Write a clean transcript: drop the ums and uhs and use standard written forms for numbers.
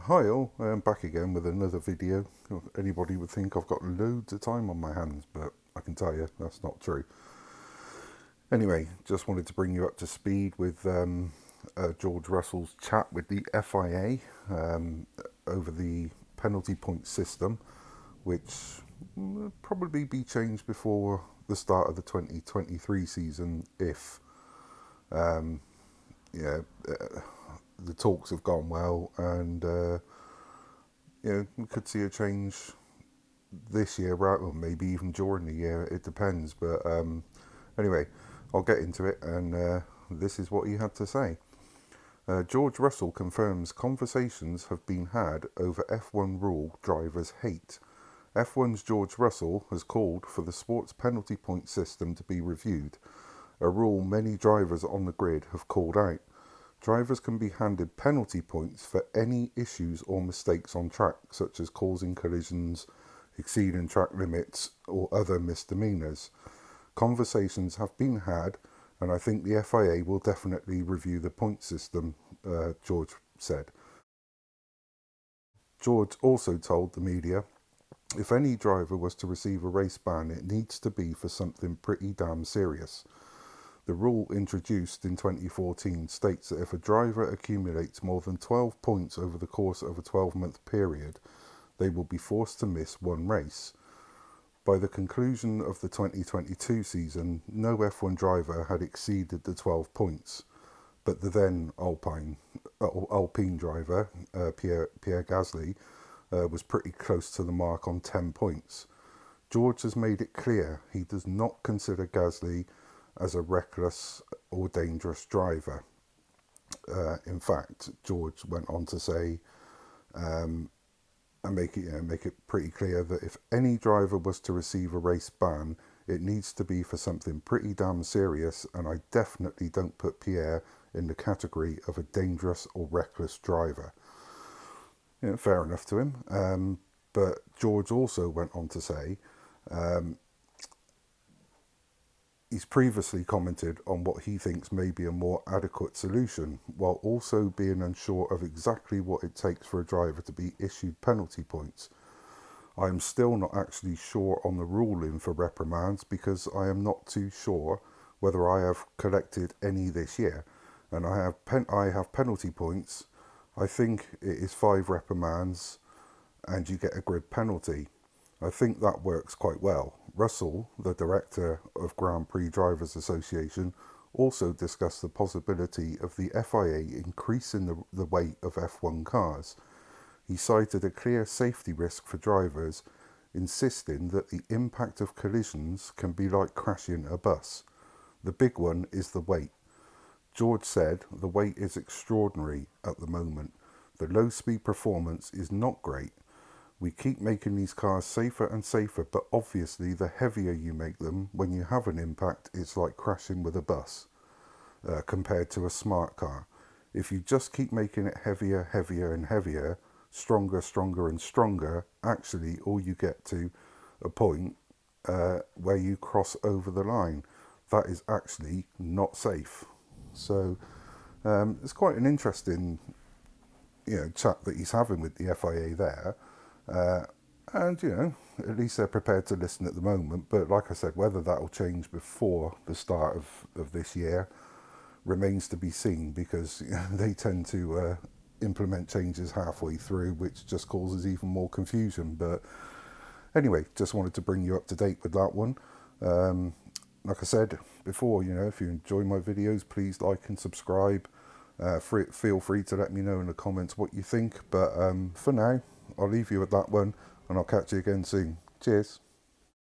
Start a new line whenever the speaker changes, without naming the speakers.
Hi all, I'm back again with another video. Anybody would think I've got loads of time on my hands, but I can tell you that's not true. Anyway, just wanted to bring you up to speed with George Russell's chat with the FIA over the penalty point system, which will probably be changed before the start of the 2023 season if um, yeah, the talks have gone well and we could see a change this year, right? Or maybe even during the year. It depends. But anyway, I'll get into it, and this is what he had to say. George Russell confirms conversations have been had over F1 rule drivers hate. F1's George Russell has called for the sports penalty point system to be reviewed, a rule many drivers on the grid have called out. Drivers can be handed penalty points for any issues or mistakes on track, such as causing collisions, exceeding track limits, or other misdemeanours. Conversations have been had, and I think the FIA will definitely review the point system, George said. George also told the media, if any driver was to receive a race ban, it needs to be for something pretty damn serious. The rule introduced in 2014 states that if a driver accumulates more than 12 points over the course of a 12-month period, they will be forced to miss one race. By the conclusion of the 2022 season, no F1 driver had exceeded the 12 points, but the then Alpine driver, Pierre Gasly, was pretty close to the mark on 10 points. George has made it clear he does not consider Gasly as a reckless or dangerous driver. In fact, George went on to say, and make it pretty clear that if any driver was to receive a race ban, it needs to be for something pretty damn serious, and I definitely don't put Pierre in the category of a dangerous or reckless driver. Fair enough to him. But George also went on to say he's previously commented on what he thinks may be a more adequate solution, while also being unsure of exactly what it takes for a driver to be issued penalty points. I am still not actually sure on the ruling for reprimands because I am not too sure whether I have collected any this year, and I have penalty points. I think it is 5 reprimands and you get a grid penalty. I think that works quite well. Russell, the director of Grand Prix Drivers Association, also discussed the possibility of the FIA increasing the weight of F1 cars. He cited a clear safety risk for drivers, insisting that the impact of collisions can be like crashing a bus. The big one is the weight. George said the weight is extraordinary at the moment. The low-speed performance is not great. We keep making these cars safer and safer, but obviously the heavier you make them, when you have an impact, it's like crashing with a bus compared to a smart car. If you just keep making it heavier, heavier and heavier, stronger, stronger and stronger, actually all you get to a point where you cross over the line. That is actually not safe. So it's quite an interesting chat that he's having with the FIA there. And at least they're prepared to listen at the moment. But like I said, whether that will change before the start of this year remains to be seen, because they tend to implement changes halfway through, which just causes even more confusion. But anyway, just wanted to bring you up to date with that one. Like I said before, if you enjoy my videos, please like and subscribe. Feel free to let me know in the comments what you think. But for now, I'll leave you with that one, and I'll catch you again soon. Cheers.